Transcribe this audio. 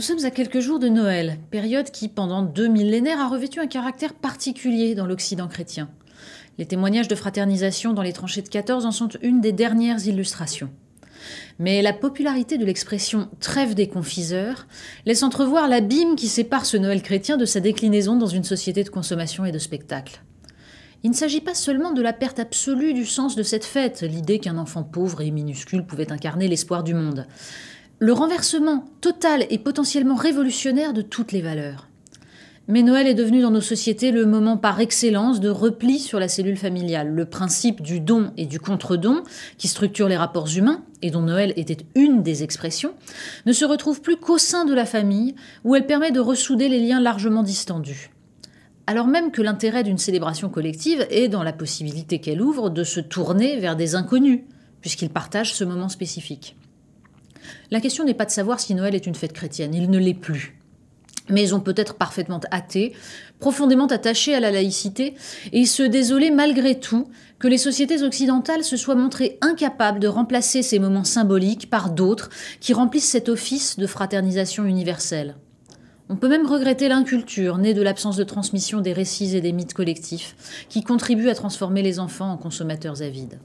sommes à quelques jours de Noël, période qui, pendant 2 millénaires, a revêtu un caractère particulier dans l'Occident chrétien. Les témoignages de fraternisation dans les tranchées de 14 en sont une des dernières illustrations. Mais la popularité de l'expression « trêve des confiseurs » laisse entrevoir l'abîme qui sépare ce Noël chrétien de sa déclinaison dans une société de consommation et de spectacle. Il ne s'agit pas seulement de la perte absolue du sens de cette fête, l'idée qu'un enfant pauvre et minuscule pouvait incarner l'espoir du monde. Le renversement total et potentiellement révolutionnaire de toutes les valeurs. Mais Noël est devenu dans nos sociétés le moment par excellence de repli sur la cellule familiale. Le principe du don et du contre-don, qui structure les rapports humains, et dont Noël était une des expressions, ne se retrouve plus qu'au sein de la famille, où elle permet de ressouder les liens largement distendus. Alors même que l'intérêt d'une célébration collective est dans la possibilité qu'elle ouvre de se tourner vers des inconnus, puisqu'ils partagent ce moment spécifique. La question n'est pas de savoir si Noël est une fête chrétienne, il ne l'est plus. Mais on peut être parfaitement athée, profondément attaché à la laïcité, et se désoler malgré tout que les sociétés occidentales se soient montrées incapables de remplacer ces moments symboliques par d'autres qui remplissent cet office de fraternisation universelle. On peut même regretter l'inculture, née de l'absence de transmission des récits et des mythes collectifs, qui contribuent à transformer les enfants en consommateurs avides.